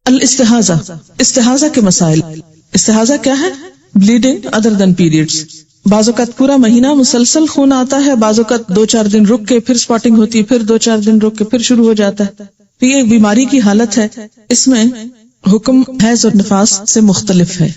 الاستحاضہ، استحاضہ کے مسائل. استحاضہ کیا ہے؟ بلیڈنگ ادر دین پیریڈز. بعض اوقات پورا مہینہ مسلسل خون آتا ہے، بعض اوقات 2-4 دن رک کے پھر سپاٹنگ ہوتی ہے، پھر 2-4 دن رک کے پھر شروع ہو جاتا ہے. تو یہ ایک بیماری کی حالت ہے. اس میں حکم حیض اور نفاس سے مختلف ہے.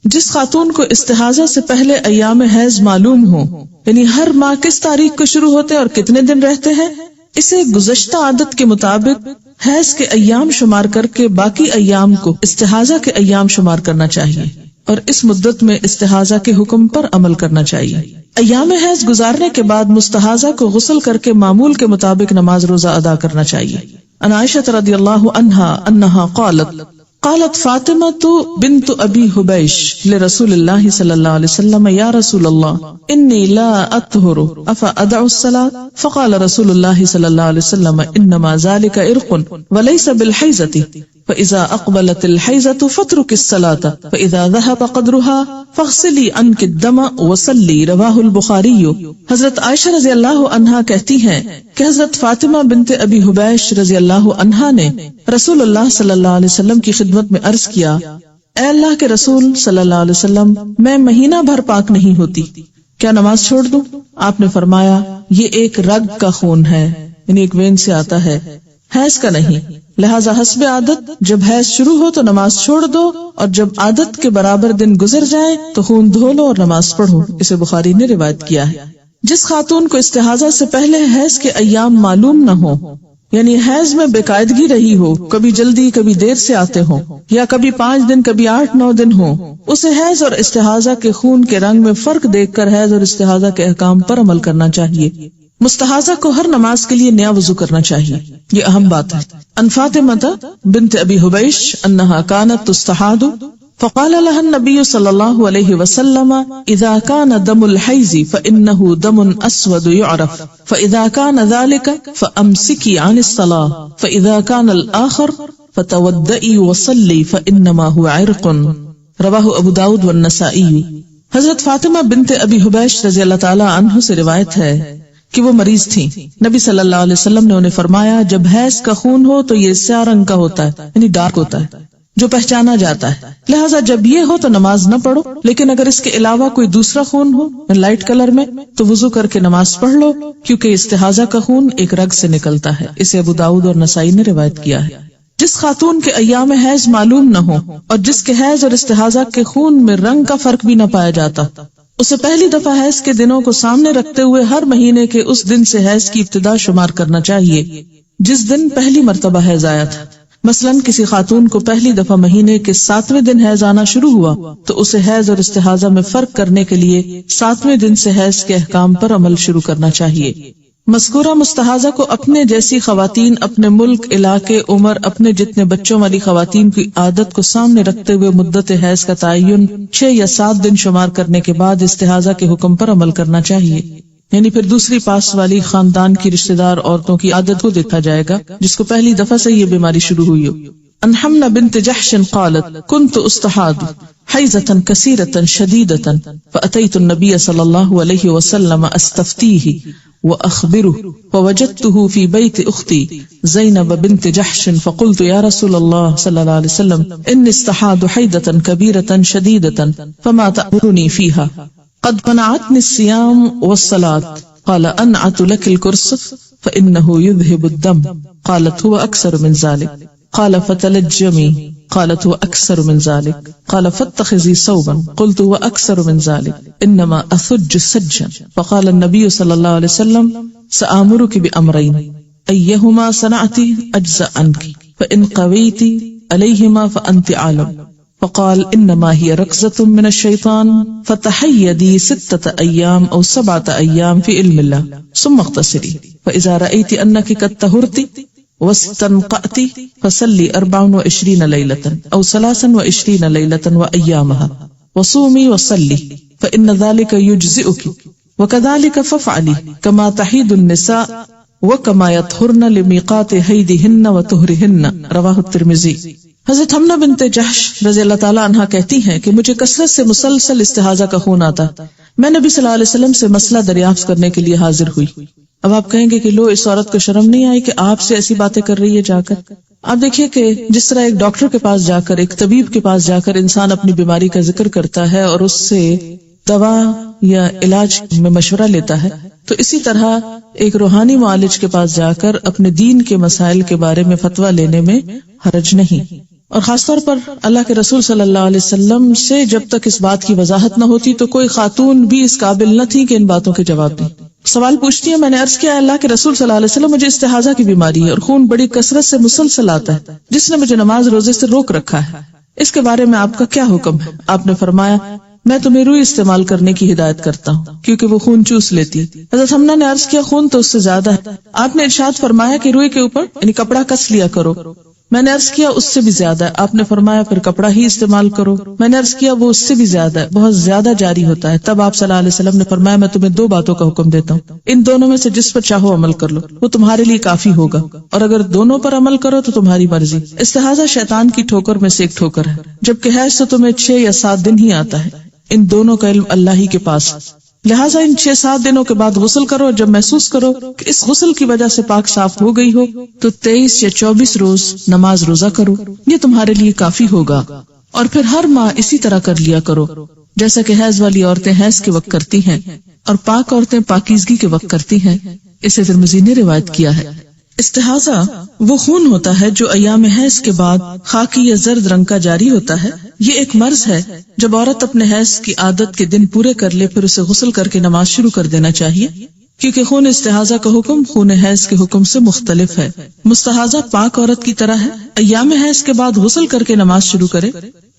جس خاتون کو استحاضہ سے پہلے ایام حیض معلوم ہو، یعنی ہر ماہ کس تاریخ کو شروع ہوتے اور کتنے دن رہتے ہیں، اسے گزشتہ عادت کے مطابق حیض کے ایام شمار کر کے باقی ایام کو استحاضہ کے ایام شمار کرنا چاہیے اور اس مدت میں استحاضہ کے حکم پر عمل کرنا چاہیے. ایام حیض گزارنے کے بعد مستحاضہ کو غسل کر کے معمول کے مطابق نماز روزہ ادا کرنا چاہیے. عن عائشہ رضی اللہ عنہا انہا قالت فاطمہ بنت ابی حبیش لرسول اللہ صلی اللہ علیہ وسلم یا رسول اللہ انی لا اطہر افادع الصلاۃ فقال رسول اللہ صلی اللہ علیہ وسلم انما ذلك عرق وليس بالحیضۃ فاذا اقبلت الحیضۃ فاترک الصلاۃ فاذا ذهب قدرها فاغسلی عنک الدم وصلی. رواہ البخاری. حضرت عائشہ رضی اللہ عنہا کہتی ہیں کہ حضرت فاطمہ بنت ابی حبیش رضی اللہ عنہا نے رسول اللہ صلی اللہ علیہ وسلم کی خدمت میں عرض کیا، اے اللہ کے رسول صلی اللہ علیہ وسلم، میں مہینہ بھر پاک نہیں ہوتی، کیا نماز چھوڑ دوں؟ آپ نے فرمایا یہ ایک رگ کا خون ہے، یعنی ایک وین سے آتا ہے، حیض کا نہیں. لہذا حسب عادت جب حیض شروع ہو تو نماز چھوڑ دو، اور جب عادت کے برابر دن گزر جائیں تو خون دھو لو اور نماز پڑھو. اسے بخاری نے روایت کیا ہے. جس خاتون کو استحاضہ سے پہلے حیض کے ایام معلوم نہ ہو، یعنی حیض میں بے قاعدگی رہی ہو، کبھی جلدی کبھی دیر سے آتے ہوں، یا کبھی 5 دن کبھی 8-9 دن ہو، اسے حیض اور استحاضہ کے خون کے رنگ میں فرق دیکھ کر حیض اور استحاضہ کے احکام پر عمل کرنا چاہیے. مستحاضہ کو ہر نماز کے لیے نیا وضو کرنا چاہیے، یہ اہم بات ہے. ان فاطمہ بنت ابی حبیش انہا کانت تستحاض فقال لها النبي صلی اللہ علیہ وسلم اذا كان دم الحیض فانه دم اسود يعرف فاذا كان ذلك فامسكي عن الصلاة فاذا كان الاخر فتودئي وصلي فانما هو عرق. رواہ ابو داود والنسائی. حضرت فاطمہ بنت ابی حبیش رضی اللہ تعالی عنہ سے روایت ہے کہ وہ مریض تھیں. نبی صلی اللہ علیہ وسلم نے انہیں فرمایا جب حیض کا خون ہو تو یہ سیاہ رنگ کا ہوتا ہے، یعنی ڈارک ہوتا ہے، جو پہچانا جاتا ہے، لہٰذا جب یہ ہو تو نماز نہ پڑھو، لیکن اگر اس کے علاوہ کوئی دوسرا خون ہو لائٹ کلر میں تو وضو کر کے نماز پڑھ لو، کیونکہ استحاضہ کا خون ایک رگ سے نکلتا ہے. اسے ابو داؤد اور نسائی نے روایت کیا ہے. جس خاتون کے ایام حیض معلوم نہ ہو اور جس کے حیض اور استحاضہ کے خون میں رنگ کا فرق بھی نہ پایا جاتا، اسے پہلی دفعہ حیض کے دنوں کو سامنے رکھتے ہوئے ہر مہینے کے اس دن سے حیض کی ابتدا شمار کرنا چاہیے جس دن پہلی مرتبہ حیض آیا تھا. مثلاً کسی خاتون کو پہلی دفعہ مہینے کے 7ویں دن حیض آنا شروع ہوا تو اسے حیض اور استحاضہ میں فرق کرنے کے لیے 7ویں دن سے حیض کے احکام پر عمل شروع کرنا چاہیے. مذکورہ مستحاضہ کو اپنے جیسی خواتین، اپنے ملک، علاقے، عمر، اپنے جتنے بچوں والی خواتین کی عادت کو سامنے رکھتے ہوئے مدت حیض کا تعین 6 یا 7 دن شمار کرنے کے بعد استحاضہ کے حکم پر عمل کرنا چاہیے. یعنی پھر دوسری پاس والی خاندان کی رشتہ دار عورتوں کی عادت کو دیکھا جائے گا جس کو پہلی دفعہ سے یہ بیماری شروع ہوئی ہو. ان حمنہ بنت جحش قالت كنت استحاض حیضة كثيرة شديدة فأتيت النبي صلى الله عليه وسلم استفتيه وأخبره فوجدته في بيت أختي زينب بنت جحش فقلت يا رسول الله صلى الله عليه وسلم إني استحاض حيضة كبيرة شديدة فما تأمرني فيها قد منعتني الصيام والصلاة قال أنعت لك الكرسف فإنه يذهب الدم قالت هو أكثر من ذلك قال فتلجمي قالت هو أكثر من ذلك قال فاتخذي صوبا قلت هو أكثر من ذلك إنما أثج سجا فقال النبي صلى الله عليه وسلم سآمرك بأمرين أيهما صنعت أجزأ عنك فإن قويت عليهما فأنت عالم فقال إنما هي ركزة من الشيطان فتحيدي 6 أيام أو 7 أيام في علم الله ثم اغتسلي فإذا رأيت أنك قد طهرت واستنقأت فصلي 24 ليلة أو 23 ليلة وأيامها وصومي وصلي فإن ذلك يجزئك وكذلك فافعلي كما تحيد النساء وكما يطهرن لميقات حيضهن وطهرهن. رواہ الترمذی. حضرت حمنہ بنت جحش رضی اللہ تعالیٰ عنہا کہتی ہیں کہ مجھے کثرت سے مسلسل استحاضہ کا خون آتا. میں نبی صلی اللہ علیہ وسلم سے مسئلہ دریافت کرنے کے لیے حاضر ہوئی. اب آپ کہیں گے کہ لو اس عورت کو شرم نہیں آئی کہ آپ سے ایسی باتیں کر رہی ہے جا کر؟ آپ دیکھیے کہ جس طرح ایک ڈاکٹر کے پاس جا کر، ایک طبیب کے پاس جا کر انسان اپنی بیماری کا ذکر کرتا ہے اور اس سے دوا یا علاج میں مشورہ لیتا ہے، تو اسی طرح ایک روحانی معالج کے پاس جا کر اپنے دین کے مسائل کے بارے میں فتویٰ لینے میں حرج نہیں. اور خاص طور پر اللہ کے رسول صلی اللہ علیہ وسلم سے جب تک اس بات کی وضاحت نہ ہوتی تو کوئی خاتون بھی اس قابل نہ تھی کہ ان باتوں کے جواب دیں. سوال پوچھتی ہے، میں نے عرض کیا اللہ کے رسول صلی اللہ علیہ وسلم مجھے استحاضہ کی بیماری ہے اور خون بڑی کثرت سے مسلسل آتا ہے جس نے مجھے نماز روزے سے روک رکھا ہے، اس کے بارے میں آپ کا کیا حکم ہے؟ آپ نے فرمایا میں تمہیں روئی استعمال کرنے کی ہدایت کرتا ہوں کیونکہ وہ خون چوس لیتی. حضرت حمنہ نے عرض کیا خون تو اس سے زیادہ ہے. آپ نے ارشاد فرمایا کہ روئی کے اوپر یعنی کپڑا کس لیا کرو. میں نے عرض کیا اس سے بھی زیادہ ہے. آپ نے فرمایا پھر کپڑا ہی استعمال کرو. میں نے عرض کیا وہ اس سے بھی زیادہ ہے، بہت زیادہ جاری ہوتا ہے. تب آپ صلی اللہ علیہ وسلم نے فرمایا میں تمہیں 2 باتوں کا حکم دیتا ہوں، ان دونوں میں سے جس پر چاہو عمل کر لو، وہ تمہارے لیے کافی ہوگا، اور اگر دونوں پر عمل کرو تو تمہاری مرضی. استحاضہ شیطان کی ٹھوکر میں سے ایک ٹھوکر ہے، جبکہ حیض تو تمہیں 6 یا 7 دن ہی آتا ہے. ان دونوں کا علم اللہ ہی کے پاس، لہٰذا ان 6-7 دنوں کے بعد غسل کرو. جب محسوس کرو کہ اس غسل کی وجہ سے پاک صاف ہو گئی ہو تو 23 یا 24 روز نماز روزہ کرو، یہ تمہارے لیے کافی ہوگا. اور پھر ہر ماہ اسی طرح کر لیا کرو جیسا کہ حیض والی عورتیں حیض کے وقت کرتی ہیں اور پاک عورتیں پاکیزگی کے وقت کرتی ہیں. اسے ترمذی نے روایت کیا ہے. استحاضہ وہ خون ہوتا ہے جو ایام حیض کے بعد خاکی یا زرد رنگ کا جاری ہوتا ہے. یہ ایک مرض ہے. جب عورت اپنے حیض کی عادت کے دن پورے کر لے پھر اسے غسل کر کے نماز شروع کر دینا چاہیے، کیونکہ خون استحاضہ کا حکم خون حیض کے حکم سے مختلف ہے. مستحاضہ پاک عورت کی طرح ہے، ایام حیض کے بعد غسل کر کے نماز شروع کرے.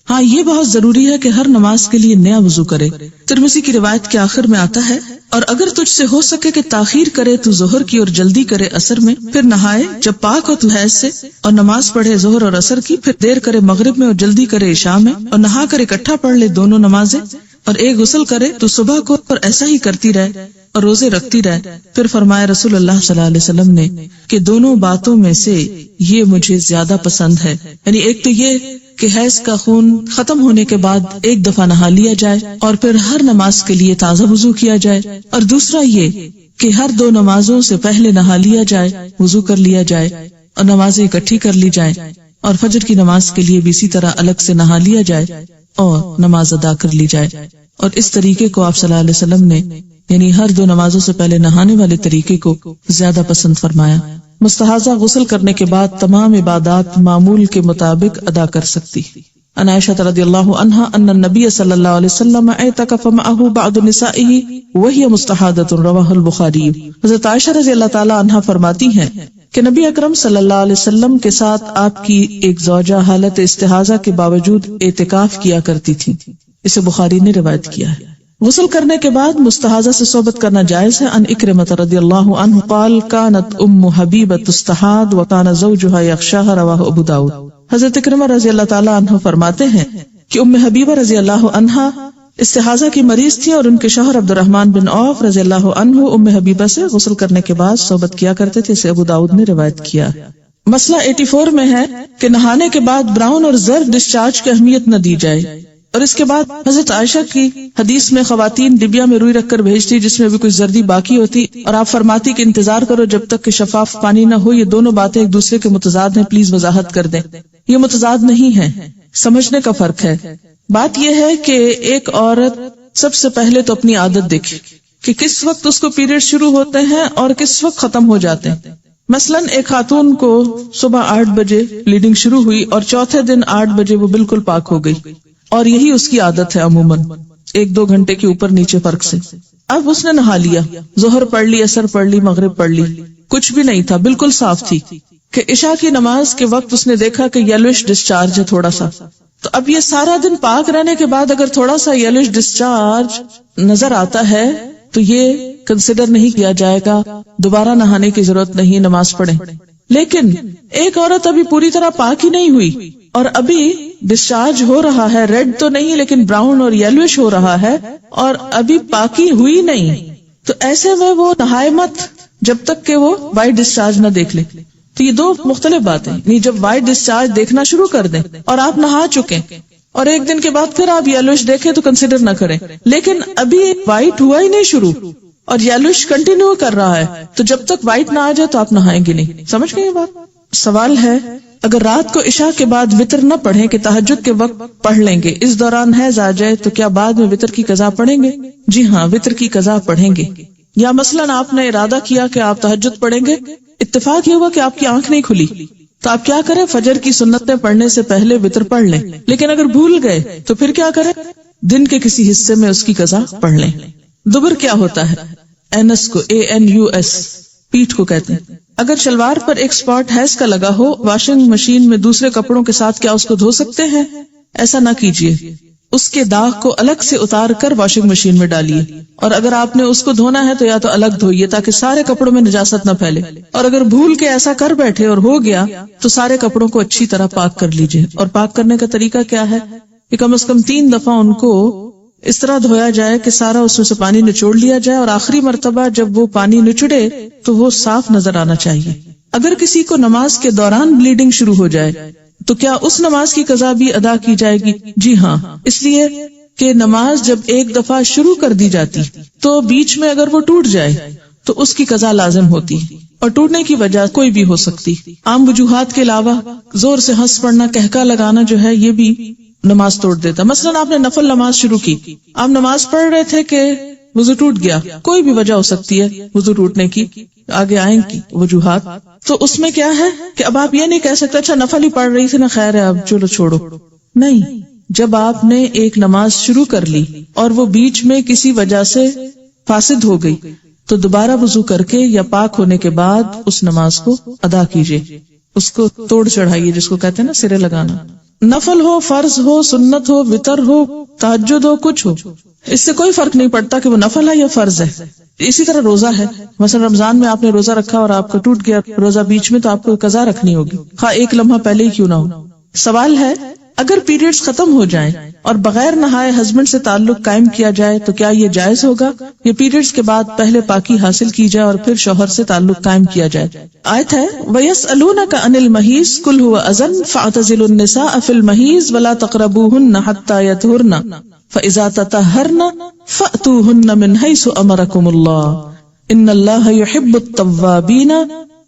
ہاں یہ بہت ضروری ہے کہ ہر نماز کے لیے نیا وضو کرے. ترمذی کی روایت کے آخر میں آتا ہے اور اگر تجھ سے ہو سکے کہ تاخیر کرے تو ظہر کی اور جلدی کرے عصر میں، پھر نہائے جب پاک ہو تو حیض سے اور نماز پڑھے ظہر اور عصر کی، پھر دیر کرے مغرب میں اور جلدی کرے عشاء میں، اور نہا کر اکٹھا پڑھ لے دونوں نمازیں، اور ایک غسل کرے تو صبح کو، اور ایسا ہی کرتی رہے اور روزے رکھتی رہے. پھر فرمایا رسول اللہ صلی اللہ علیہ وسلم نے کہ دونوں باتوں میں سے یہ مجھے زیادہ پسند ہے. یعنی ایک تو یہ کہ حیض کا خون ختم ہونے کے بعد ایک دفعہ نہا لیا جائے اور پھر ہر نماز کے لیے تازہ وضو کیا جائے، اور دوسرا یہ کہ ہر 2 نمازوں سے پہلے نہا لیا جائے، وضو کر لیا جائے اور نمازیں اکٹھی کر لی جائیں، اور فجر کی نماز کے لیے بھی اسی طرح الگ سے نہا لیا جائے اور نماز ادا کر لی جائے. اور اس طریقے کو آپ صلی اللہ علیہ وسلم نے یعنی ہر 2 نمازوں سے پہلے نہانے والے طریقے کو زیادہ پسند فرمایا. مستحاضہ غسل کرنے کے بعد تمام عبادات معمول کے مطابق ادا کر سکتی. عن عائشہ رضی اللہ عنہا ان النبی صلی اللہ علیہ وسلم اعتکف معه بعض نسائه وهي مستحاضة رواہ البخاری. حضرت عائشہ رضی اللہ تعالی عنہا فرماتی ہیں کہ نبی اکرم صلی اللہ علیہ وسلم کے ساتھ آپ کی ایک زوجہ حالت استحاضہ کے باوجود اعتکاف کیا کرتی تھی. اسے بخاری نے روایت کیا ہے. غسل کرنے کے بعد مستحاضہ سے صحبت کرنا جائز ہے. ان اکرمہ رضی اللہ عنہ قال كانت ام حبیبہ تستحاض وكان زوجها يخشاها رواہ ابو داؤد. حضرت اکرمہ رضی اللہ تعالی عنہ فرماتے ہیں کہ ام حبیبہ رضی اللہ عنہا استحاضہ کی مریض تھی اور ان کے شوہر عبد الرحمن بن عوف رضی اللہ عنہ ام حبیبہ سے غسل کرنے کے بعد صحبت کیا کرتے تھے. اسے ابو داؤد نے روایت کیا. مسئلہ 84 میں ہے کہ نہانے کے بعد براؤن اور زرد ڈسچارج کی اہمیت نہ دی جائے. اور اس کے بعد حضرت عائشہ کی حدیث میں خواتین ڈبیا میں روئی رکھ کر بھیجتی جس میں بھی کچھ زردی باقی ہوتی، اور آپ فرماتی کہ انتظار کرو جب تک کہ شفاف پانی نہ ہو. یہ دونوں باتیں ایک دوسرے کے متضاد ہیں، پلیز وضاحت کر دیں. یہ متضاد نہیں ہے، سمجھنے کا فرق ہے. بات یہ ہے کہ ایک عورت سب سے پہلے تو اپنی عادت دیکھے کہ کس وقت اس کو پیریڈ شروع ہوتے ہیں اور کس وقت ختم ہو جاتے ہیں. مثلاً ایک خاتون کو صبح 8 بجے بلیڈنگ شروع ہوئی اور چوتھے دن 8 بجے وہ بالکل پاک ہو گئی، اور یہی اس کی عادت ہے عموماً 1-2 گھنٹے کے اوپر نیچے فرق سے. اب اس نے نہا لیا، ظہر پڑھ لی، عصر پڑھ لی، مغرب پڑھ لی، کچھ بھی نہیں تھا، بالکل صاف تھی کہ عشاء کی نماز کے وقت اس نے دیکھا کہ یلوش ڈسچارج ہے تھوڑا سا. تو اب یہ سارا دن پاک رہنے کے بعد اگر تھوڑا سا یلوش ڈسچارج نظر آتا ہے تو یہ کنسیڈر نہیں کیا جائے گا، دوبارہ نہانے کی ضرورت نہیں، نماز پڑھیں. لیکن ایک عورت ابھی پوری طرح پاک ہی نہیں ہوئی اور ابھی ڈسچارج ہو رہا ہے، ریڈ تو نہیں لیکن براؤن اور یلوش ہو رہا ہے، اور ابھی پاکی ہوئی نہیں، تو ایسے میں وہ نہائے مت جب تک کہ وہ وائٹ ڈسچارج نہ دیکھ لے. تو یہ 2 مختلف باتیں. نہیں، جب وائٹ ڈسچارج دیکھنا شروع کر دیں اور آپ نہا چکے اور 1 دن کے بعد پھر آپ یلوش دیکھیں تو کنسیڈر نہ کریں. لیکن ابھی وائٹ ہوا ہی نہیں شروع اور یلوش کنٹینیو کر رہا ہے، تو جب تک وائٹ نہ آ جائے تو آپ نہائیں گے نہیں. سمجھ گئے یہ بات؟ سوال ہے اگر رات کو عشاء کے بعد وتر نہ پڑھیں کہ تہجد کے وقت پڑھ لیں گے، اس دوران حیض آ جائے تو کیا بعد میں وتر کی قضا پڑھیں گے؟ جی ہاں، وتر کی قضا پڑھیں گے. یا مثلاً آپ نے ارادہ کیا کہ آپ تہجد پڑھیں گے، اتفاق یہ ہوا کہ آپ کی آنکھ نہیں کھلی، تو آپ کیا کریں؟ فجر کی سنتیں پڑھنے سے پہلے وتر پڑھ لیں. لیکن اگر بھول گئے تو پھر کیا کریں؟ دن کے کسی حصے میں اس کی قضا پڑھ لیں. دبر کیا ہوتا ہے؟ اینس کو ANUS پیٹھ کو کہتے ہیں. اگر شلوار پر ایک سپاٹ حیض کا لگا ہو، واشنگ مشین میں دوسرے کپڑوں کے ساتھ کیا اس کو دھو سکتے ہیں؟ ایسا نہ کیجیے، اس کے داغ کو الگ سے اتار کر واشنگ مشین میں ڈالیے، اور اگر آپ نے اس کو دھونا ہے تو یا تو الگ دھوئیے تاکہ سارے کپڑوں میں نجاست نہ پھیلے، اور اگر بھول کے ایسا کر بیٹھے اور ہو گیا تو سارے کپڑوں کو اچھی طرح پاک کر لیجیے. اور پاک کرنے کا طریقہ کیا ہے کہ کم از کم 3 دفعہ ان کو اس طرح دھویا جائے کہ سارا اس میں سے پانی نچوڑ لیا جائے، اور آخری مرتبہ جب وہ پانی نچڑے تو وہ صاف نظر آنا چاہیے. اگر کسی کو نماز کے دوران بلیڈنگ شروع ہو جائے تو کیا اس نماز کی قضا بھی ادا کی جائے گی؟ جی ہاں، اس لیے کہ نماز جب ایک دفعہ شروع کر دی جاتی تو بیچ میں اگر وہ ٹوٹ جائے تو اس کی قضا لازم ہوتی، اور ٹوٹنے کی وجہ کوئی بھی ہو سکتی. عام وجوہات کے علاوہ زور سے ہنس پڑنا، کہکا لگانا جو ہے یہ بھی نماز توڑ دیتا. مثلاً آپ نے نفل نماز شروع کی، آپ نماز پڑھ رہے تھے کہ وضو ٹوٹ گیا، کوئی بھی وجہ ہو سکتی ہے وضو ٹوٹنے کی، آگے آئیں گی وجوہات. تو اس میں کیا ہے کہ اب آپ یہ نہیں کہہ سکتے اچھا نفل ہی پڑھ رہی تھی نا، خیر ہے اب چلو چھوڑو. نہیں، جب آپ نے ایک نماز شروع کر لی اور وہ بیچ میں کسی وجہ سے فاسد ہو گئی تو دوبارہ وضو کر کے یا پاک ہونے کے بعد اس نماز کو ادا کیجیے، اس کو توڑ چڑھائیے، جس کو کہتے ہیں نا سرے لگانا. نفل ہو، فرض ہو، سنت ہو، وتر ہو، تہجد ہو، کچھ ہو، اس سے کوئی فرق نہیں پڑتا کہ وہ نفل ہے یا فرض ہے. اسی طرح روزہ ہے، مثلا رمضان میں آپ نے روزہ رکھا اور آپ کا ٹوٹ گیا روزہ بیچ میں، تو آپ کو قضا رکھنی ہوگی، خواہ ایک لمحہ پہلے ہی کیوں نہ ہو. سوال ہے، اگر پیریڈز ختم ہو جائیں اور بغیر نہائے ہسبینڈ سے تعلق قائم کیا جائے تو کیا یہ جائز ہوگا؟ یہ پیریڈز کے بعد پہلے پاکی حاصل کی جائے اور پھر شوہر سے تعلق قائم کیا جائے. آیت ہے وَيَسْأَلُونَكَ عَنِ الْمَحِيضِ قُلْ هُوَ أَذًى فَاعْتَزِلُوا النِّسَاءَ فِي الْمَحِيضِ وَلَا تَقْرَبُوهُنَّ حَتَّى يَطْهُرْنَ فَإِذَا تَطَهَّرْنَ فَأْتُوهُنَّ مِنْ حَيْثُ أَمَرَكُمُ اللَّهُ إِنَّ اللَّهَ يُحِبُّ التَّوَّابِينَ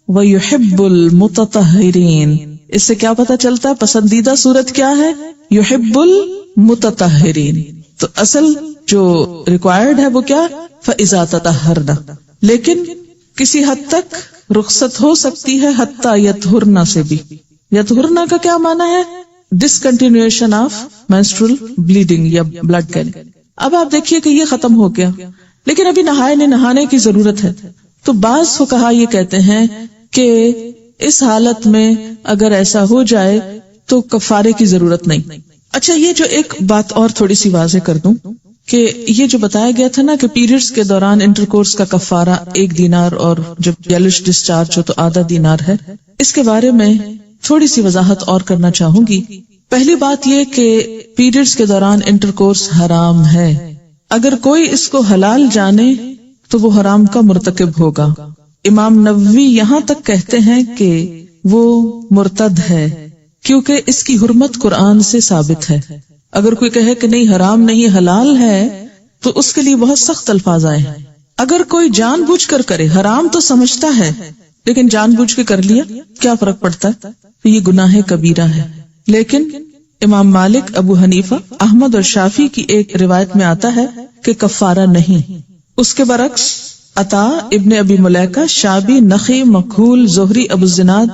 وَيُحِبُّ الْمُتَطَهِّرِينَ. اس سے کیا پتہ چلتا ہے پسندیدہ صورت کیا ہے؟ یحب المتطہرین. تو اصل جو ریکوائرڈ ہے وہ کیا؟ فَإِذَا تَطَهَّرْنَ. لیکن کسی حد تک رخصت ہو سکتی ہے حتیٰ یطہرن سے بھی. یطہرن کا کیا معنی ہے؟ ڈسکنٹینیویشن آف مینسٹرل بلیڈنگ یا بلڈ کیلنگ. اب آپ دیکھیے کہ یہ ختم ہو گیا لیکن ابھی نہانے کی ضرورت ہے. تو بعض فقہا یہ کہتے ہیں کہ اس حالت میں اگر ایسا ہو جائے تو کفارے کی ضرورت نہیں. اچھا، یہ جو ایک بات اور تھوڑی سی واضح کر دوں کہ یہ جو بتایا گیا تھا نا کہ پیریڈز کے دوران انٹرکورس کا کفارہ 1 دینار اور جب یلش ڈسچارج ہو تو آدھا دینار ہے، اس کے بارے میں تھوڑی سی وضاحت اور کرنا چاہوں گی. پہلی بات یہ کہ پیریڈز کے دوران انٹرکورس حرام ہے. اگر کوئی اس کو حلال جانے تو وہ حرام کا مرتکب ہوگا. امام نووی یہاں تک کہتے ہیں کہ وہ مرتد ہے کیونکہ اس کی حرمت قرآن سے ثابت ہے. اگر کوئی کہے کہ نہیں حرام نہیں حلال ہے تو اس کے لیے بہت سخت الفاظ آئے ہیں. اگر کوئی جان بوجھ کر کرے، حرام تو سمجھتا ہے لیکن جان بوجھ کے کر لیا، کیا فرق پڑتا ہے؟ یہ گناہ کبیرہ ہے. لیکن امام مالک، ابو حنیفہ، احمد اور شافعی کی ایک روایت میں آتا ہے کہ کفارہ نہیں. اس کے برعکس عطا، ابن ابی ملیکہ، شابی، نخی، مکحول، زہری، ابو الزناد،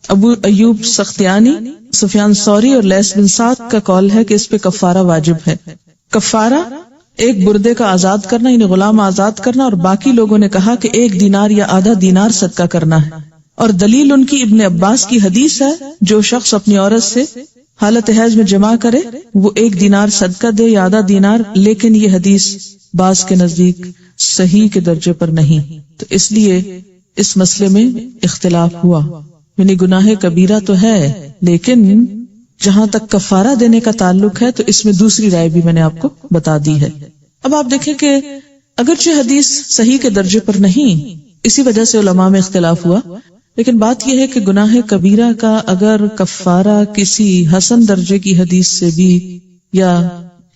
ابو ایوب سختیانی، سفیان ثوری اور لیث بن سعد کا قول ہے کہ اس پہ کفارہ واجب ہے. کفارہ ایک بردے کا آزاد کرنا یعنی غلام آزاد کرنا، اور باقی لوگوں نے کہا کہ 1 دینار یا آدھا دینار صدقہ کرنا ہے. اور دلیل ان کی ابن عباس کی حدیث ہے، جو شخص اپنی عورت سے حالت حیض میں جمع کرے وہ 1 دینار صدقہ دے یا آدھا دینار. لیکن یہ حدیث بعض کے نزدیک صحیح کے درجے پر نہیں، تو اس لیے اس مسئلے میں اختلاف ہوا. یعنی گناہ کبیرہ تو ہے لیکن جہاں تک کفارہ دینے کا تعلق ہے تو اس میں دوسری رائے بھی میں نے آپ کو بتا دی ہے. اب آپ دیکھیں کہ اگرچہ حدیث صحیح کے درجے پر نہیں، اسی وجہ سے علماء میں اختلاف ہوا، لیکن بات یہ ہے کہ گناہ کبیرہ کا اگر کفارہ کسی حسن درجے کی حدیث سے بھی یا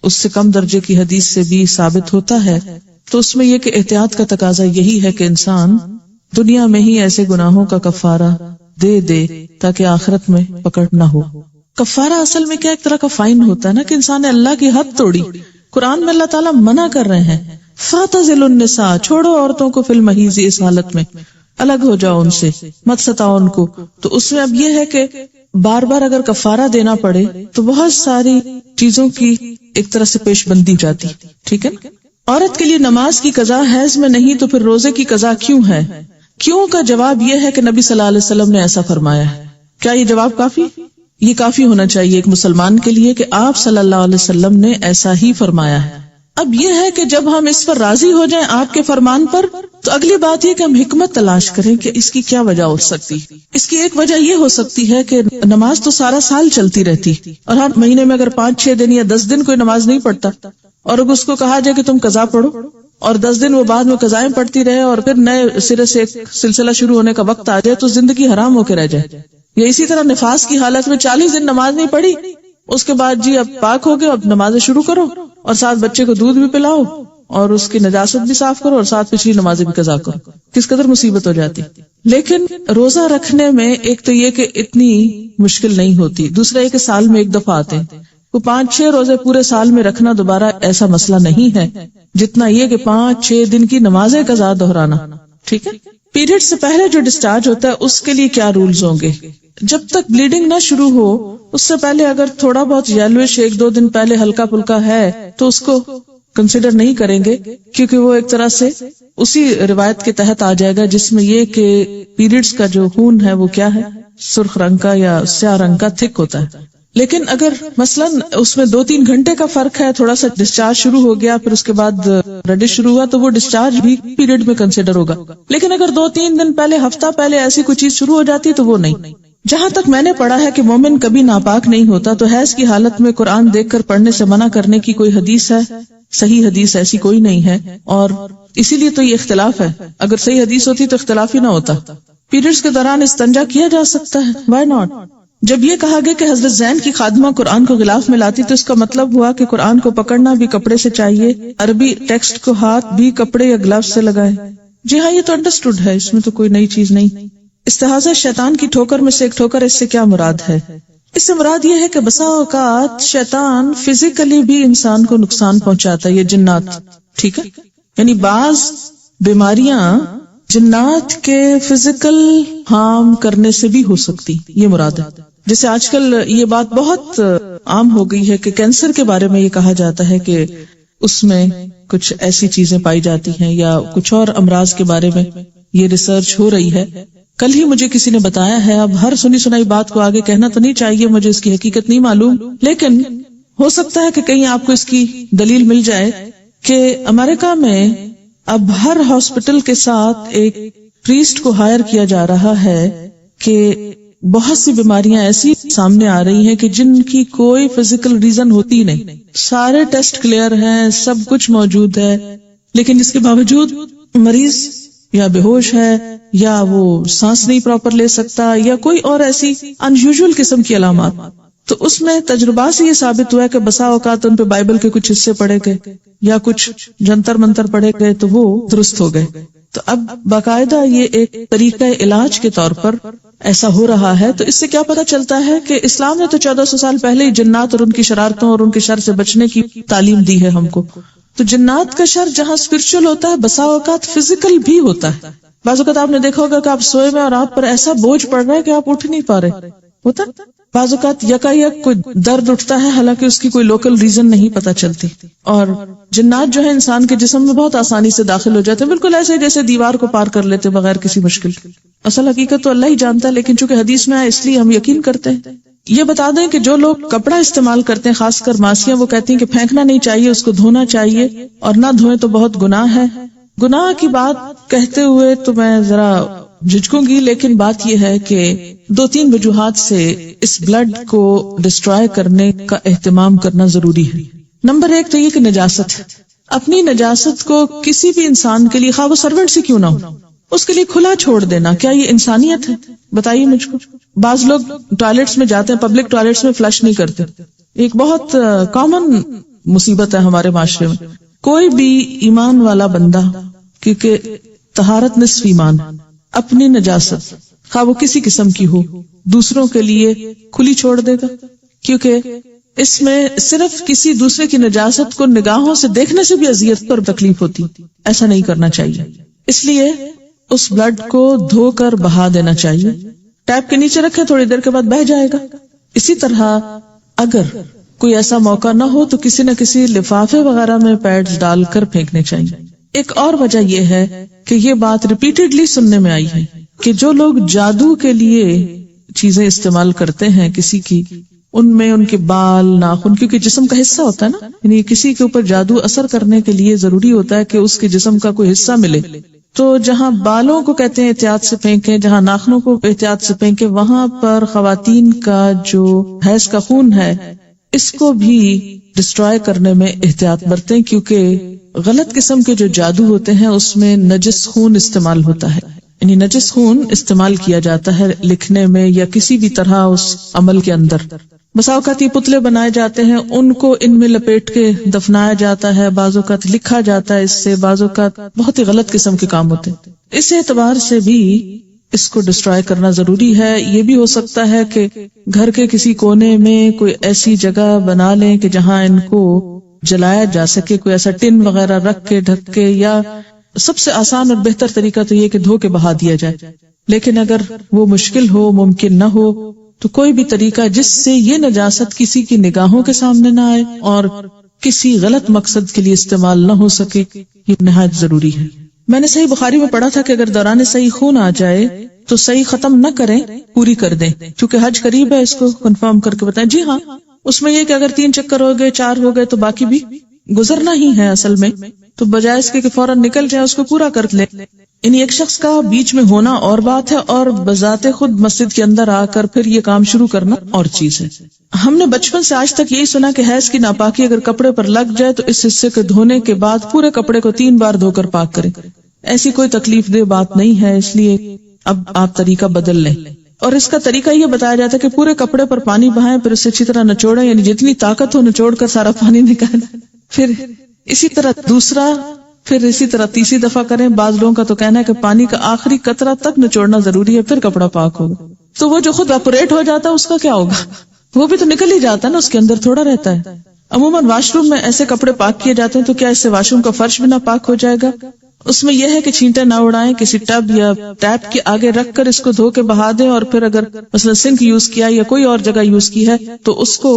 اس سے کم درجے کی حدیث سے بھی ثابت ہوتا ہے تو اس میں یہ کہ احتیاط کا تقاضا یہی ہے کہ انسان دنیا میں ہی ایسے گناہوں کا کفارہ دے دے تاکہ آخرت میں پکڑ نہ ہو. کفارہ اصل میں کیا ایک طرح کا فائن ہوتا ہے نا کہ انسان نے اللہ کی حد توڑی. قرآن میں اللہ تعالیٰ منع کر رہے ہیں فَاعْتَزِلُوا النِّسَاءَ، چھوڑو عورتوں کو فی المحیض، اس حالت میں الگ ہو جاؤ ان سے، مت ستاؤ ان کو. تو اس میں اب یہ ہے کہ بار بار اگر کفارہ دینا پڑے تو بہت ساری چیزوں کی ایک طرح سے پیش بندی جاتی. ٹھیک ہے. عورت کے لیے نماز کی قضا حیض میں نہیں تو پھر روزے کی قضا کیوں ہے؟ کیوں کا جواب یہ ہے کہ نبی صلی اللہ علیہ وسلم نے ایسا فرمایا ہے. کیا یہ جواب کافی؟ یہ کافی ہونا چاہیے ایک مسلمان کے لیے کہ آپ صلی اللہ علیہ وسلم نے ایسا ہی فرمایا ہے. اب یہ ہے کہ جب ہم اس پر راضی ہو جائیں آپ کے فرمان پر تو اگلی بات یہ کہ ہم حکمت تلاش کریں کہ اس کی کیا وجہ ہو سکتی. اس کی ایک وجہ یہ ہو سکتی ہے کہ نماز تو سارا سال چلتی رہتی اور ہر مہینے میں اگر 5-6 دن یا 10 دن کوئی نماز نہیں پڑھتا اور اگر اس کو کہا جائے کہ تم قضا پڑھو اور 10 دن وہ بعد میں قضائیں پڑھتی رہے اور پھر نئے سرے سے ایک سلسلہ شروع ہونے کا وقت آ جائے تو زندگی حرام ہو کے رہ جائے. یا اسی طرح نفاس کی حالت میں 40 دن نماز نہیں پڑھی، اس کے بعد جی اب پاک ہو گئے، اب نمازیں شروع کرو اور ساتھ بچے کو دودھ بھی پلاؤ اور اس کی نجاست بھی صاف کرو اور ساتھ پچھلی نمازیں بھی قضا کرو. کس قدر مصیبت ہو جاتی. لیکن روزہ رکھنے میں ایک تو یہ کہ اتنی مشکل نہیں ہوتی، دوسرا یہ کہ سال میں ایک دفعہ آتے ہیں. وہ 5-6 روزے پورے سال میں رکھنا دوبارہ ایسا مسئلہ نہیں ہے جتنا یہ کہ 5-6 دن کی نمازیں قضا دہرانا. ٹھیک ہے. پیریڈ سے پہلے جو ڈسچارج ہوتا ہے اس کے لیے کیا رولز ہوں گے؟ جب تک بلیڈنگ نہ شروع ہو اس سے پہلے اگر تھوڑا بہت یلوش 1-2 دن پہلے ہلکا پھلکا ہے تو اس کو کنسیڈر نہیں کریں گے کیونکہ وہ ایک طرح سے اسی روایت کے تحت آ جائے گا جس میں یہ کہ پیریڈز کا جو خون ہے وہ کیا ہے، سرخ رنگ کا یا سیاہ رنگ کا تھک ہوتا ہے. لیکن اگر مثلاً اس میں 2-3 گھنٹے کا فرق ہے، تھوڑا سا ڈسچارج شروع ہو گیا پھر اس کے بعد ریڈش شروع ہوا تو وہ ڈسچارج بھی پیریڈ میں کنسیڈر ہوگا. لیکن اگر 2-3 دن پہلے، ہفتہ پہلے ایسی کوئی چیز شروع ہو جاتی تو وہ نہیں. جہاں تک میں نے پڑھا ہے کہ مومن کبھی ناپاک نہیں ہوتا تو حیض کی حالت میں قرآن دیکھ کر پڑھنے سے منع کرنے کی کوئی حدیث ہے؟ صحیح حدیث ایسی کوئی نہیں ہے اور اسی لیے تو یہ اختلاف ہے. اگر صحیح حدیث ہوتی تو اختلاف ہی نہ ہوتا. پیریڈز کے دوران استنجا کیا جا سکتا ہے، وائی ناٹ؟ جب یہ کہا گیا کہ حضرت زین کی خادمہ قرآن کو غلاف میں لاتی تو اس کا مطلب ہوا کہ قرآن کو پکڑنا بھی کپڑے سے چاہیے، عربی ٹیکسٹ کو ہاتھ بھی کپڑے یا گلوز سے لگائے. جی ہاں، یہ تو انڈرسٹوڈ ہے، اس میں تو کوئی نئی چیز نہیں. استحاضہ شیطان کی ٹھوکر میں سے ایک ٹھوکر، اس سے کیا مراد ہے؟ اس سے مراد یہ ہے کہ بسا اوقات شیطان فزیکلی بھی انسان کو نقصان پہنچاتا ہے، یہ جنات. ٹھیک ہے. یعنی بعض بیماریاں جنات کے فزیکل ہارم کرنے سے بھی ہو سکتی، یہ مراد ہے. جیسے آج کل یہ بات بہت عام ہو گئی ہے کہ کینسر کے بارے میں یہ کہا جاتا ہے کہ اس میں کچھ ایسی چیزیں پائی جاتی ہیں یا کچھ اور امراض کے بارے میں یہ ریسرچ ہو رہی ہے. کل ہی مجھے کسی نے بتایا ہے، اب ہر سنی سنائی بات کو آگے کہنا تو نہیں چاہیے، مجھے اس کی حقیقت نہیں معلوم، لیکن ہو سکتا ہے کہ کہیں آپ کو اس کی دلیل مل جائے کہ امریکہ میں اب ہر ہاسپٹل کے ساتھ ایک پریسٹ کو ہائر کیا جا رہا ہے کہ بہت سی بیماریاں ایسی سامنے آ رہی ہیں کہ جن کی کوئی فزیکل ریزن ہوتی نہیں، سارے ٹیسٹ کلیئر ہیں، سب کچھ موجود ہے، لیکن اس کے باوجود مریض یا بے ہوش ہے یا وہ سانس نہیں پراپر لے سکتا یا کوئی اور ایسی ان یوزول قسم کی علامات. تو اس میں تجربہ سے یہ ثابت ہوا ہے کہ بسا اوقات ان پہ بائبل کے کچھ حصے پڑھے گئے یا کچھ جنتر منتر پڑھے گئے تو وہ درست ہو گئے. تو اب باقاعدہ یہ ایک طریقہ علاج کے طور پر ایسا ہو رہا ہے. تو اس سے کیا پتہ چلتا ہے کہ اسلام نے تو 1400 سال پہلے ہی جنات اور ان کی شرارتوں اور ان کے شر سے بچنے کی تعلیم دی ہے ہم کو. تو جنات کا شر جہاں اسپرچل ہوتا ہے بسا اوقات فزیکل بھی ہوتا ہے. بعض اوقات آپ نے دیکھا ہوگا کہ آپ سوئے میں اور آپ پر ایسا بوجھ پڑ رہا ہے کہ آپ اٹھ نہیں پا رہے ہوتا. بعض اوقات یکایک کوئی درد اٹھتا ہے حالانکہ اس کی کوئی لوکل ریزن نہیں پتہ چلتی. اور جنات جو ہے انسان کے جسم میں بہت آسانی سے داخل ہو جاتے ہیں، بالکل ایسے جیسے دیوار کو پار کر لیتے بغیر کسی مشکل. اصل حقیقت تو اللہ ہی جانتا ہے، لیکن چونکہ حدیث میں آیا اس لیے ہم یقین کرتے ہیں. یہ بتا دیں کہ جو لوگ کپڑا استعمال کرتے ہیں خاص کر ماسیاں، وہ کہتی ہیں کہ پھینکنا نہیں چاہیے، اس کو دھونا چاہیے اور نہ دھوئیں تو بہت گناہ ہے. گناہ کی بات کہتے ہوئے تو میں ذرا جھجکوں گی، لیکن بات یہ ہے کہ 2-3 وجوہات سے اس بلڈ کو ڈسٹرائے کرنے کا اہتمام کرنا ضروری ہے. نمبر 1 تو یہ کہ نجاست. اپنی نجاست کو کسی بھی انسان کے لیے، خواہ وہ سرونٹ سے کیوں نہ ہو، اس کے لیے کھلا چھوڑ دینا، کیا یہ انسانیت ہے؟ بتائیے مجھ کو. بعض لوگ ٹوائلٹس میں جاتے ہیں، پبلک ٹوائلٹس میں فلش نہیں کرتے. ایک بہت کامن مصیبت ہے ہمارے معاشرے میں. کوئی بھی ایمان والا بندہ، کیونکہ طہارت نصف ایمان، اپنی نجاست خواہ وہ کسی قسم کی ہو، دوسروں کے لیے کھلی چھوڑ دے گا، کیونکہ اس میں صرف کسی دوسرے کی نجاست کو نگاہوں سے دیکھنے سے بھی اذیت اور تکلیف ہوتی. ایسا نہیں کرنا چاہیے. اس لیے اس بلڈ کو دھو کر بہا دینا چاہیے. ٹیپ کے نیچے رکھے، تھوڑی دیر کے بعد بہہ جائے گا. اسی طرح اگر کوئی ایسا موقع نہ ہو تو کسی نہ کسی لفافے وغیرہ میں پیڈز ڈال کر پھینکنے چاہیے. ایک اور وجہ یہ ہے کہ یہ بات ریپیٹڈلی سننے میں آئی ہے کہ جو لوگ جادو کے لیے چیزیں استعمال کرتے ہیں کسی کی، ان میں ان کے بال، ناخن، کیونکہ جسم کا حصہ ہوتا ہے نا، یعنی کسی کے اوپر جادو اثر کرنے کے لیے ضروری ہوتا ہے کہ اس کے جسم کا کوئی حصہ ملے. تو جہاں بالوں کو کہتے ہیں احتیاط سے پھینکیں، جہاں ناخنوں کو احتیاط سے پھینکیں، وہاں پر خواتین کا جو حیض کا خون ہے اس کو بھی ڈسٹرائے کرنے میں احتیاط برتیں، کیونکہ غلط قسم کے جو جادو ہوتے ہیں اس میں نجس خون استعمال ہوتا ہے. یعنی نجس خون استعمال کیا جاتا ہے لکھنے میں یا کسی بھی طرح اس عمل کے اندر. بسا اوقات یہ پتلے بنائے جاتے ہیں، ان کو ان میں لپیٹ کے دفنایا جاتا ہے، بعض اوقات لکھا جاتا ہے، اس سے بعض اوقات بہت ہی غلط قسم کے کام ہوتے ہیں. اس اعتبار سے بھی اس کو ڈسٹرائے کرنا ضروری ہے. یہ بھی ہو سکتا ہے کہ گھر کے کسی کونے میں کوئی ایسی جگہ بنا لیں کہ جہاں ان کو جلایا جا سکے، کوئی ایسا ٹن وغیرہ رکھ کے ڈھک کے، یا سب سے آسان اور بہتر طریقہ تو یہ کہ دھو کے بہا دیا جائے. لیکن اگر وہ مشکل ہو، ممکن نہ ہو، تو کوئی بھی طریقہ جس سے یہ نجاست کسی کی نگاہوں کے سامنے نہ آئے اور کسی غلط مقصد کے لیے استعمال نہ ہو سکے، یہ نہایت ضروری ہے. میں نے صحیح بخاری میں پڑھا تھا کہ اگر دوران صحیح خون آ جائے تو صحیح ختم نہ کریں، پوری کر دیں، کیونکہ حج قریب ہے. اس کو کنفرم کر کے بتائیں. جی ہاں، اس میں یہ کہ اگر 3 چکر ہو گئے، 4 ہو گئے تو باقی بھی گزرنا ہی ہے اصل میں، تو بجائے اس کے کہ فوراً نکل جائے اس کو پورا کر لیں. یعنی ایک شخص کا بیچ میں ہونا اور بات ہے، اور بذات خود مسجد کے اندر آ کر پھر یہ کام شروع کرنا اور چیز ہے. ہم نے بچپن سے آج تک یہی سنا کہ حیض کی ناپاکی اگر کپڑے پر لگ جائے تو اس حصے کے دھونے کے بعد پورے کپڑے کو 3 بار دھو کر پاک کریں. ایسی کوئی تکلیف دہ بات نہیں ہے، اس لیے اب آپ طریقہ بدل لیں. اور اس کا طریقہ یہ بتایا جاتا ہے کہ پورے کپڑے پر پانی بہائیں، پھر اسے اچھی طرح نچوڑیں، یعنی جتنی طاقت ہو نچوڑ کر سارا پانی نکالیں، پھر اسی طرح دوسرا، پھر اسی طرح تیسری دفعہ کریں. بعض لوگوں کا تو کہنا ہے کہ پانی کا آخری قطرہ تک نچوڑنا ضروری ہے، پھر کپڑا پاک ہوگا. تو وہ جو خود اپریٹ ہو جاتا ہے اس کا کیا ہوگا؟ وہ بھی تو نکل ہی جاتا ہے نا، اس کے اندر تھوڑا رہتا ہے. عموماً واش روم میں ایسے کپڑے پاک کیے جاتے ہیں، تو کیا اس سے واش روم کا فرش بھی نہ پاک ہو جائے گا؟ اس میں یہ ہے کہ چھینٹے نہ اڑائیں، کسی ٹب یا ٹیپ کے آگے رکھ کر اس کو دھو کے بہا دیں، اور پھر اگر مثلا سنک یوز کیا یا کوئی اور جگہ یوز کی ہے تو اس کو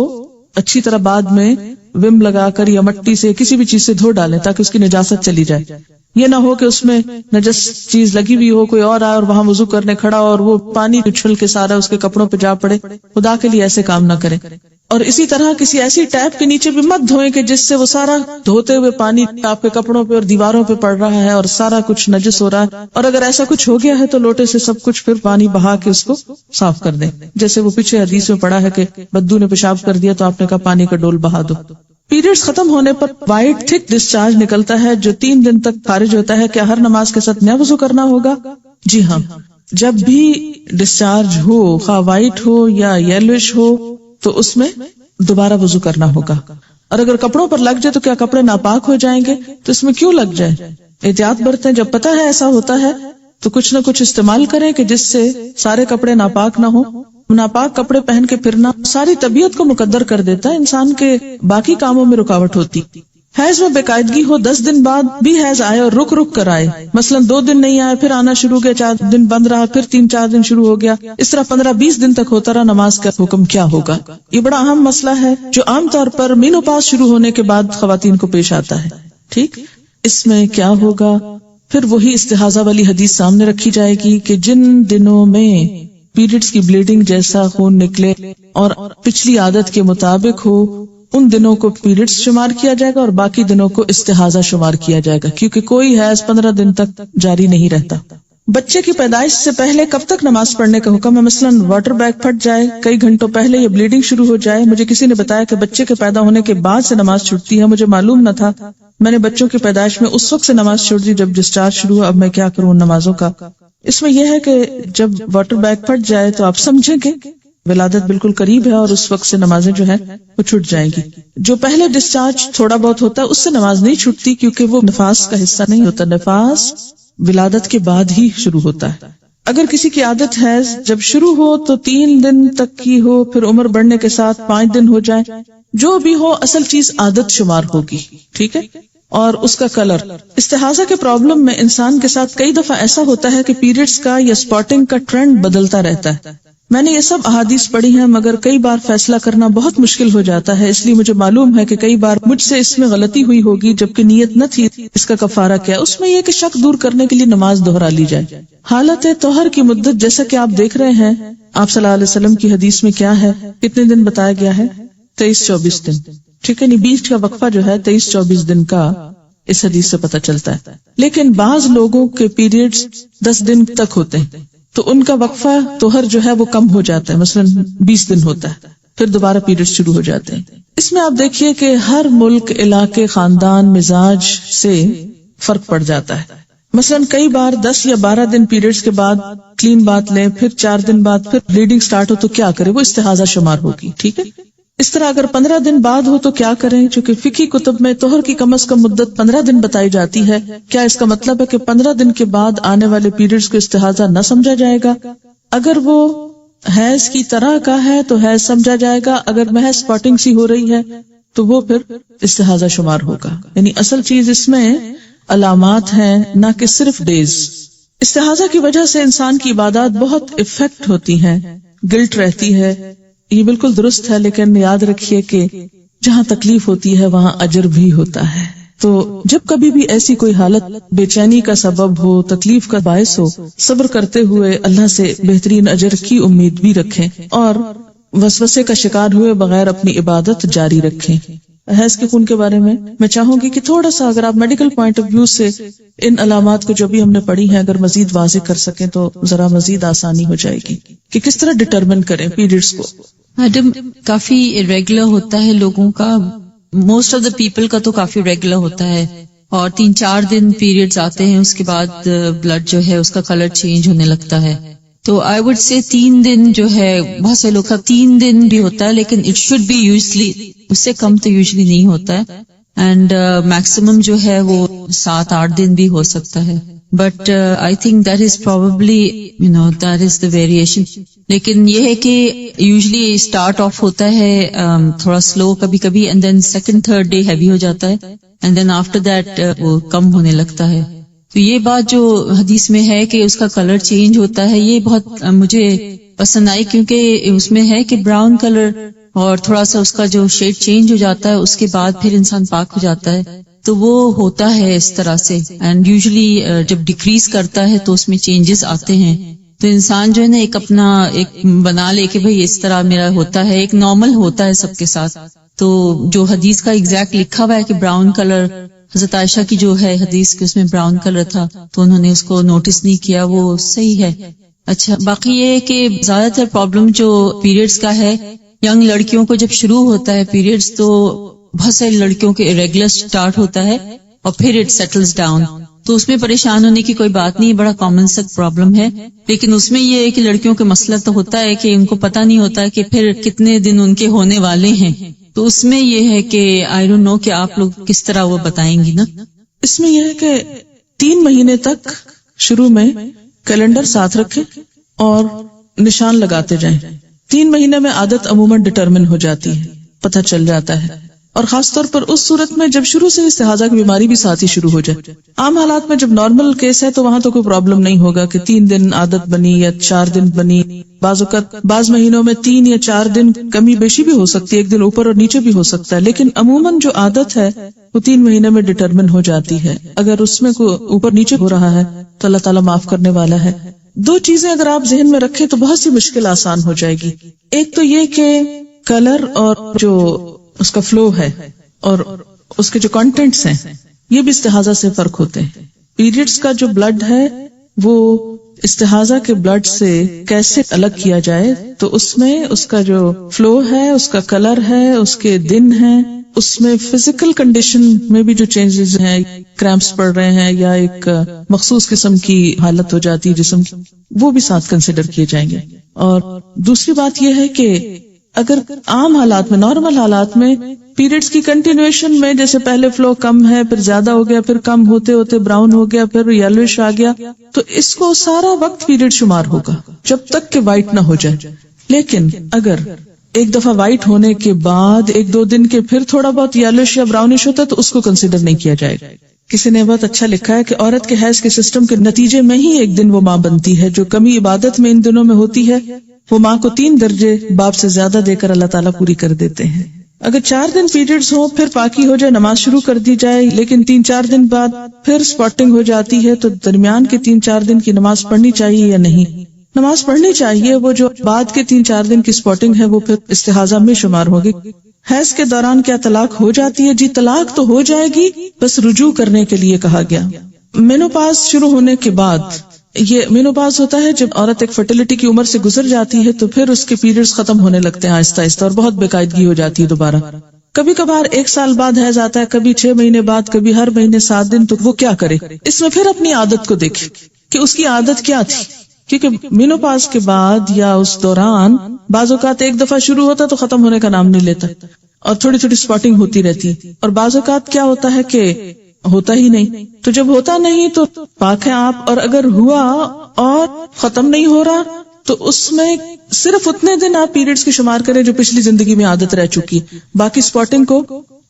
اچھی طرح بعد میں وم لگا کر یا مٹی سے کسی بھی چیز سے دھو ڈالیں تاکہ اس کی نجاست چلی جائے. یہ نہ ہو کہ اس میں نجس چیز لگی ہوئی ہو، کوئی اور آئے اور وہاں وضو کرنے کھڑا اور وہ پانی اچھل کے سارا اس کے کپڑوں پہ جا پڑے. خدا کے لیے ایسے کام نہ کریں. اور اسی طرح کسی ایسی ٹیپ کے نیچے بھی مت دھوئیں کہ جس سے وہ سارا دھوتے ہوئے پانی آپ کے کپڑوں پہ اور دیواروں پہ پڑ رہا ہے اور سارا کچھ نجس ہو رہا ہے. اور اگر ایسا کچھ ہو گیا ہے تو لوٹے سے سب کچھ پھر پانی بہا کے اس کو صاف کر دیں. جیسے وہ پیچھے حدیث میں پڑھا ہے کہ بدو نے پیشاب کر دیا تو آپ نے کہا پانی کا ڈول بہا دو. پیریڈز ختم ہونے پر وائٹ تھک ڈسچارج نکلتا ہے جو 3 دن تک خارج ہوتا ہے. کیا ہر نماز کے ساتھ نیا وضو کرنا ہوگا؟ جی ہاں، جب بھی ڈسچارج ہو، خواہ وائٹ ہو یا یلوش ہو، تو اس میں دوبارہ وضو کرنا ہوگا. اور اگر کپڑوں پر لگ جائے تو کیا کپڑے ناپاک ہو جائیں گے؟ تو اس میں کیوں لگ جائے؟ احتیاط برتیں. جب پتہ ہے ایسا ہوتا ہے تو کچھ نہ کچھ استعمال کریں کہ جس سے سارے کپڑے ناپاک نہ ہو. ناپاک کپڑے پہن کے پھرنا ساری طبیعت کو مقدر کر دیتا ہے، انسان کے باقی کاموں میں رکاوٹ ہوتی. حیض میں بے قاعدگی ہو، 10 دن بعد بھی حیض آئے اور رک رک کر آئے، مثلا 2 دن نہیں آئے پھر آنا شروع ہو گیا، 4 دن بند رہا پھر 3-4 دن شروع ہو گیا، اس طرح 15-20 دن تک ہوتا رہا، نماز کا حکم کیا ہوگا؟ یہ بڑا اہم مسئلہ ہے جو عام طور پر مینوپاز شروع ہونے کے بعد خواتین کو پیش آتا ہے. ٹھیک، اس میں کیا ہوگا؟ پھر وہی استحاضہ والی حدیث سامنے رکھی جائے گی کہ جن دنوں میں پیریڈز کی بلیڈنگ جیسا خون نکلے اور پچھلی عادت کے مطابق ہو، ان دنوں کو پیریڈز شمار کیا جائے گا اور باقی دنوں کو استحاضہ شمار کیا جائے گا، کیونکہ کوئی حیض 15 دن تک جاری نہیں رہتا. بچے کی پیدائش سے پہلے کب تک نماز پڑھنے کا حکم ہے؟ مثلا واٹر بیگ پھٹ جائے کئی گھنٹوں پہلے یا بلیڈنگ شروع ہو جائے. مجھے کسی نے بتایا کہ بچے کے پیدا ہونے کے بعد سے نماز چھوٹتی ہے، مجھے معلوم نہ تھا. میں نے بچوں کی پیدائش میں اس وقت سے نماز چھوڑ دی جب ڈسچارج شروع ہوا. اب میں کیا کروں ان نمازوں کا؟ اس میں یہ ہے کہ جب واٹر بیگ پھٹ جائے تو آپ سمجھیں کہ ولادت بالکل قریب ہے اور اس وقت سے نمازیں جو ہے وہ چھوٹ جائیں گی. جو پہلے ڈسچارج تھوڑا بہت ہوتا ہے اس سے نماز نہیں چھوٹتی، کیونکہ وہ نفاس کا حصہ نہیں ہوتا. نفاس ولادت کے بعد ہی شروع ہوتا ہے. اگر کسی کی عادت ہے جب شروع ہو تو 3 دن تک کی ہو، پھر عمر بڑھنے کے ساتھ 5 دن ہو جائے، جو بھی ہو اصل چیز عادت شمار ہوگی، ٹھیک ہے. اور اس کا کلر، استحاضہ کے پرابلم میں انسان کے ساتھ کئی دفعہ ایسا ہوتا ہے کہ پیریڈز کا یا سپاٹنگ کا ٹرینڈ بدلتا رہتا ہے. میں نے یہ سب احادیث پڑھی ہیں مگر کئی بار فیصلہ کرنا بہت مشکل ہو جاتا ہے، اس لیے مجھے معلوم ہے کہ کئی بار مجھ سے اس میں غلطی ہوئی ہوگی جبکہ نیت نہ تھی. اس کا کفارہ کیا؟ اس میں یہ کہ شک دور کرنے کے لیے نماز دہرا لی جائے. حالت طہر کی مدت جیسا کہ آپ دیکھ رہے ہیں آپ صلی اللہ علیہ وسلم کی حدیث میں کیا ہے، کتنے دن بتایا گیا ہے؟ 23-24 دن، ٹھیک ہے. نہیں، بیچ کا وقفہ جو ہے 23-24 دن کا اس حدیث سے پتہ چلتا ہے. لیکن بعض لوگوں کے پیریڈز 10 دن تک ہوتے ہیں تو ان کا وقفہ طہر جو ہے وہ کم ہو جاتا ہے، مثلا 20 دن ہوتا ہے، پھر دوبارہ پیریڈ شروع ہو جاتے ہیں. اس میں آپ دیکھیے کہ ہر ملک، علاقے، خاندان، مزاج سے فرق پڑ جاتا ہے. مثلا کئی بار 10 یا 12 دن پیریڈز کے بعد کلین بات لیں، پھر 4 دن بعد پھر بلیڈنگ سٹارٹ ہو تو کیا کرے؟ وہ استحاضہ شمار ہوگی، ٹھیک ہے. اس طرح اگر 15 دن بعد ہو تو کیا کریں؟ چونکہ فقہی کتب میں طہر کی کم از کم مدت 15 دن بتائی جاتی ہے. کیا اس کا مطلب ہے کہ 15 دن کے بعد آنے والے پیریڈز کو استحاضہ نہ سمجھا جائے گا؟ اگر وہ حیض کی طرح کا ہے تو حیض سمجھا جائے گا، اگر محض سپاٹنگ سی ہو رہی ہے تو وہ پھر استحاضہ شمار ہوگا. یعنی اصل چیز اس میں علامات ہیں نہ کہ صرف ڈیز. استحاضہ کی وجہ سے انسان کی عبادات بہت افیکٹ ہوتی ہیں، گلٹ رہتی ہے، یہ بالکل درست ہے. لیکن یاد رکھیے کہ جہاں تکلیف ہوتی ہے وہاں اجر بھی ہوتا ہے. تو جب کبھی بھی ایسی کوئی حالت بے چینی کا سبب ہو، تکلیف کا باعث ہو، صبر کرتے ہوئے اللہ سے بہترین اجر کی امید بھی رکھیں اور وسوسے کا شکار ہوئے بغیر اپنی عبادت جاری رکھیں. حیض کے خون کے بارے میں چاہوں گی کہ تھوڑا سا اگر آپ میڈیکل پوائنٹ آف ویو سے ان علامات کو جو بھی ہم نے پڑھی ہیں اگر مزید واضح کر سکیں تو ذرا مزید آسانی ہو جائے گی کہ کس طرح ڈٹرمن کریں پیریڈز کو. میڈم کافی ریگولر ہوتا ہے لوگوں کا، موسٹ آف دا پیپل کا تو کافی ریگولر ہوتا ہے، اور 3-4 دن پیریڈز آتے ہیں، اس کے بعد بلڈ جو ہے اس کا کلر چینج ہونے لگتا ہے. تو آئی وڈ سے 3 دن جو ہے، بہت سے لوگ کا 3 دن بھی ہوتا ہے لیکن اٹ شوڈ بی یوزلی، اس سے کم تو یوزلی نہیں ہوتا ہے. اینڈ میکسیمم جو ہے وہ 7-8 دن بھی ہو سکتا ہے. But I think that is probably that is the variation. لیکن یہ ہے کہ یوزلی اسٹارٹ آف ہوتا ہے تھوڑا سلو کبھی کبھی، and then 2nd-3rd day heavy ہو جاتا ہے، اینڈ دین آفٹر دیٹ وہ کم ہونے لگتا ہے. تو یہ بات جو حدیث میں ہے کہ اس کا کلر چینج ہوتا ہے، یہ بہت مجھے پسند آئی، کیونکہ اس میں ہے کہ براؤن کلر اور تھوڑا سا اس کا جو شیڈ چینج ہو جاتا ہے اس کے بعد پھر انسان پاک ہو جاتا ہے. تو وہ ہوتا ہے اس طرح سے، اینڈ یوزلی جب ڈیکریز کرتا ہے تو اس میں چینجز آتے ہیں. تو انسان جو ہے نا ایک اپنا ایک بنا لے کہ بھئی اس طرح میرا ہوتا ہے، ایک نارمل ہوتا ہے سب کے ساتھ. تو جو حدیث کا ایگزیکٹ لکھا ہوا ہے کہ براؤن کلر، حضرت عائشہ کی جو ہے حدیث کہ اس میں براؤن کلر تھا تو انہوں نے اس کو نوٹس نہیں کیا، وہ صحیح ہے. اچھا، باقی یہ ہے کہ زیادہ تر پرابلم جو پیریڈز کا ہے، ینگ لڑکیوں کو جب شروع ہوتا ہے پیریڈز تو بہت ساری لڑکیوں کے ریگولر سٹارٹ ہوتا ہے اور پھر اٹ سیٹلز ڈاؤن. تو اس میں پریشان ہونے کی کوئی بات نہیں، بڑا کامن سا پرابلم ہے. لیکن اس میں یہ ہے کہ لڑکیوں کے مسئلہ تو ہوتا ہے کہ ان کو پتہ نہیں ہوتا کہ پھر کتنے دن ان کے ہونے والے ہیں. تو اس میں یہ ہے کہ آئی ڈونٹ نو کہ آپ لوگ کس طرح وہ بتائیں گی نا. اس میں یہ ہے کہ 3 مہینے تک شروع میں کیلنڈر ساتھ رکھیں اور نشان لگاتے جائیں. 3 مہینے میں عادت عموماً ڈٹرمن ہو جاتی ہے، پتہ چل جاتا ہے، اور خاص طور پر اس صورت میں جب شروع سے استحاضہ کی بیماری بھی ساتھ ہی شروع ہو جائے. عام حالات میں جب نارمل کیس ہے تو وہاں تو کوئی پرابلم نہیں ہوگا کہ 3 دن عادت بنی یا 4 دن بنی. بعض اوقات بعض مہینوں میں 3 یا 4 دن کمی بیشی بھی ہو سکتی ہے، 1 دن اوپر اور نیچے بھی ہو سکتا ہے. لیکن عموماً جو عادت ہے وہ 3 مہینے میں ڈٹرمن ہو جاتی ہے. اگر اس میں کوئی اوپر نیچے ہو رہا ہے تو اللہ تعالیٰ معاف کرنے والا ہے. 2 چیزیں اگر آپ ذہن میں رکھیں تو بہت سی مشکل آسان ہو جائے گی. ایک تو یہ کہ کلر اور جو اس کا فلو ہے اور اس کے جو کنٹینٹس ہیں یہ بھی استحاضہ سے فرق ہوتے ہیں. پیریڈز کا جو بلڈ ہے وہ استحاضہ کے بلڈ سے کیسے الگ کیا جائے، تو اس میں اس کا جو فلو ہے، اس کا کلر ہے، اس کے دن ہیں، اس میں فزیکل کنڈیشن میں بھی جو چینجز ہیں، کریمپس پڑ رہے ہیں یا ایک مخصوص قسم کی حالت ہو جاتی ہے جسم کی، وہ بھی ساتھ کنسیڈر کیے جائیں گے. اور دوسری بات یہ ہے کہ اگر عام حالات میں، نارمل حالات میں پیریڈز کی کنٹینویشن میں جیسے پہلے فلو کم ہے، پھر زیادہ ہو گیا، پھر کم ہوتے ہوتے براؤن ہو گیا، پھر یلوش آ گیا، تو اس کو سارا وقت پیریڈ شمار ہوگا جب تک کہ وائٹ نہ ہو جائے. لیکن اگر ایک دفعہ وائٹ ہونے کے بعد 1-2 دن کے پھر تھوڑا بہت یلوش یا براؤنش ہوتا ہے تو اس کو کنسیڈر نہیں کیا جائے گا. کسی نے بہت اچھا لکھا ہے کہ عورت کے حیض کے سسٹم کے نتیجے میں ہی ایک دن وہ ماں بنتی ہے. جو کمی عبادت میں ان دنوں میں ہوتی ہے وہ ماں کو 3 درجے باپ سے زیادہ دے کر اللہ تعالیٰ پوری کر دیتے ہیں. اگر 4 دن پیریڈز ہوں پھر پاکی ہو جائے، نماز شروع کر دی جائے، لیکن 3-4 دن بعد پھر سپاٹنگ ہو جاتی ہے، تو درمیان کے 3-4 دن کی نماز پڑھنی چاہیے یا نہیں؟ نماز پڑھنی چاہیے. وہ جو بعد کے 3-4 دن کی سپاٹنگ ہے وہ پھر استحاضہ میں شمار ہوگی. حیض کے دوران کیا طلاق ہو جاتی ہے؟ جی طلاق تو ہو جائے گی، بس رجوع کرنے کے لیے کہا گیا. مینوپاز شروع ہونے کے بعد، یہ مینوپاز ہوتا ہے جب عورت ایک فرٹیلٹی کی عمر سے گزر جاتی ہے تو پھر اس کے پیریڈز ختم ہونے لگتے ہیں آہستہ آہستہ، اور بہت بے قاعدگی ہو جاتی ہے دوبارہ. کبھی کبھار 1 سال بعد حیض آتا ہے، کبھی 6 مہینے بعد، کبھی ہر مہینے 7 دن. تو وہ کیا کرے؟ اس میں پھر اپنی عادت کو دیکھے کہ اس کی عادت کیا تھی، کیونکہ مینوپاز کے بعد یا اس دوران بعض اوقات ایک دفعہ شروع ہوتا تو ختم ہونے کا نام نہیں لیتا، اور تھوڑی تھوڑی سپاٹنگ ہوتی رہتی ہے. اور بعض اوقات کیا ہوتا ہے کہ ہوتا ہی نہیں. تو جب ہوتا نہیں تو پاک ہیں آپ، اور اگر ہوا اور ختم نہیں ہو رہا تو اس میں صرف اتنے دن آپ پیریڈز کی شمار کریں جو پچھلی زندگی میں عادت رہ چکی، باقی سپاٹنگ کو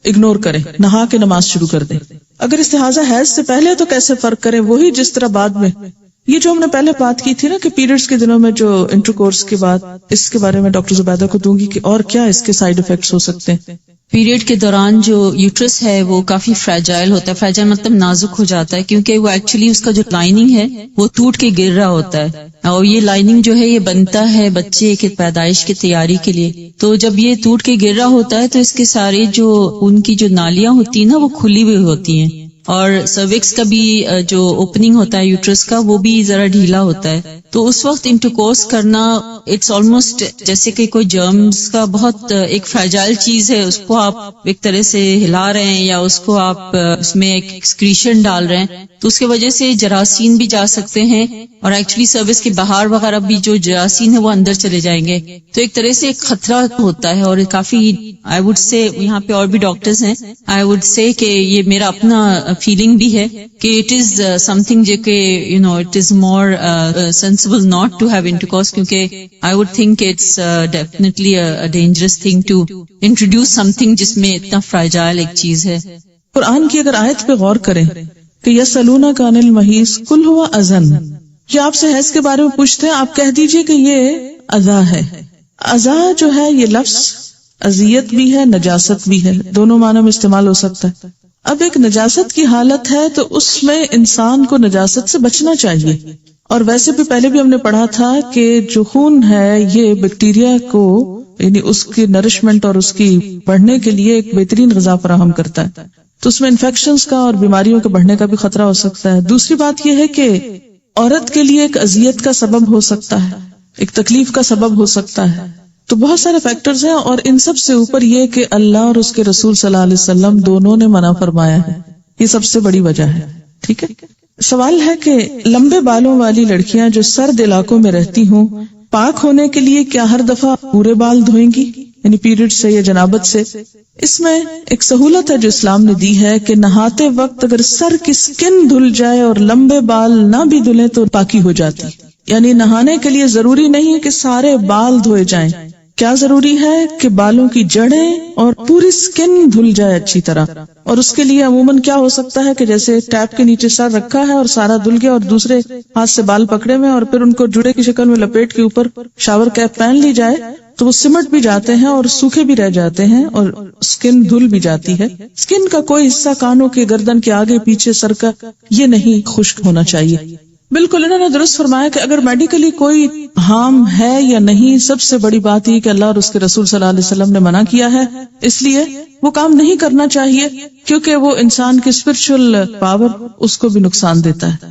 اگنور کریں، نہا کے نماز شروع کر دیں. اگر استحاضہ حیض سے پہلے تو کیسے فرق کریں؟ وہی جس طرح بعد میں. یہ جو ہم نے پہلے بات کی تھی نا کہ پیریڈز کے دنوں میں جو انٹرکورس کے بعد، اس کے بارے میں ڈاکٹر زبیدہ کو دوں گی کہ اور کیا اس کے سائیڈ ایفیکٹس ہو سکتے ہیں. پیریڈ کے دوران جو یوٹرس ہے وہ کافی فریجائل ہوتا ہے. فریجائل مطلب نازک ہو جاتا ہے، کیونکہ وہ ایکچولی اس کا جو لائننگ ہے وہ ٹوٹ کے گر رہا ہوتا ہے، اور یہ لائننگ جو ہے یہ بنتا ہے بچے کے پیدائش کی تیاری کے لیے. تو جب یہ ٹوٹ کے گر رہا ہوتا ہے تو اس کے سارے جو ان کی جو نالیاں ہوتی ہیں نا وہ کھلی ہوئی ہوتی ہیں، اور سروکس کا بھی جو اوپننگ ہوتا ہے یوٹرس کا وہ بھی ذرا ڈھیلا ہوتا ہے. تو اس وقت انٹرکورس کرنا اٹس آلموسٹ جیسے کہ کوئی جرمز کا بہت ایک فریجائل چیز ہے، اس کو آپ ایک طرح سے ہلا رہے ہیں یا اس کو آپ اس میں ایک ایکسکریشن ڈال رہے ہیں، تو اس کی وجہ سے جراثیم بھی جا سکتے ہیں، اور ایکچولی سروس کے باہر وغیرہ بھی جو جراثیم ہے وہ اندر چلے جائیں گے. تو ایک طرح سے ایک خطرہ ہوتا ہے، اور کافی آئی وڈ سے یہاں پہ اور بھی ڈاکٹرز ہیں، آئی وڈ سے کہ یہ میرا اپنا فیلنگ بھی ہے کہ اٹ از سم تھنگ جو کہ it is more sensible not to have intercourse, کیونکہ I would think it's definitely a dangerous thing to introduce something جس میں اتنا fragile ایک چیز ہے. قرآن کی اگر آیت پہ غور کریں کہ یسألونک عن المحیض قل هو اذن، جو آپ سے حیض کے بارے میں پوچھتے ہیں آپ کہہ دیجئے کہ یہ اذا ہے. اذا جو ہے یہ لفظ اذیت بھی ہے، نجاست بھی ہے، دونوں معنوں میں استعمال ہو سکتا ہے. اب ایک نجاست کی حالت ہے تو اس میں انسان کو نجاست سے بچنا چاہیے. اور ویسے بھی پہلے بھی ہم نے پڑھا تھا کہ جو خون ہے یہ بیکٹیریا کو یعنی اس کی نرشمنٹ اور اس کی بڑھنے کے لیے ایک بہترین غذا فراہم کرتا ہے، تو اس میں انفیکشنز کا اور بیماریوں کے بڑھنے کا بھی خطرہ ہو سکتا ہے. دوسری بات یہ ہے کہ عورت کے لیے ایک اذیت کا سبب ہو سکتا ہے، ایک تکلیف کا سبب ہو سکتا ہے. تو بہت سارے فیکٹرز ہیں، اور ان سب سے اوپر یہ کہ اللہ اور اس کے رسول صلی اللہ علیہ وسلم دونوں نے منع فرمایا ہے، یہ سب سے بڑی وجہ ہے. ٹھیک ہے. سوال ہے کہ لمبے بالوں والی لڑکیاں جو سرد علاقوں میں رہتی ہوں پاک ہونے کے لیے کیا ہر دفعہ پورے بال دھوئیں گی، یعنی پیریڈ سے یا جنابت سے؟ اس میں ایک سہولت ہے جو اسلام نے دی ہے کہ نہاتے وقت اگر سر کی سکن دھل جائے اور لمبے بال نہ بھی دھلیں تو پاکی ہو جاتی. یعنی نہانے کے لیے ضروری نہیں کہ سارے بال دھوئے جائیں، کیا ضروری ہے کہ بالوں کی جڑیں اور پوری سکن دھل جائے اچھی طرح. اور اس کے لیے عموماً کیا ہو سکتا ہے کہ جیسے ٹیپ کے نیچے سر رکھا ہے اور سارا دھل گیا، اور دوسرے ہاتھ سے بال پکڑے میں اور پھر ان کو جڑے کی شکل میں لپیٹ کے اوپر شاور کیپ پہن لی جائے تو وہ سمٹ بھی جاتے ہیں اور سوکھے بھی رہ جاتے ہیں اور سکن دھل بھی جاتی ہے. سکن کا کوئی حصہ کانوں کے گردن کے آگے پیچھے سر کا یہ نہیں خشک ہونا چاہیے. بالکل انہوں نے درست فرمایا کہ اگر میڈیکلی کوئی ہارم ہے یا نہیں، سب سے بڑی بات یہ کہ اللہ اور اس کے رسول صلی اللہ علیہ وسلم نے منع کیا ہے، اس لیے وہ کام نہیں کرنا چاہیے، کیونکہ وہ انسان کی اسپرچل پاور اس کو بھی نقصان دیتا ہے.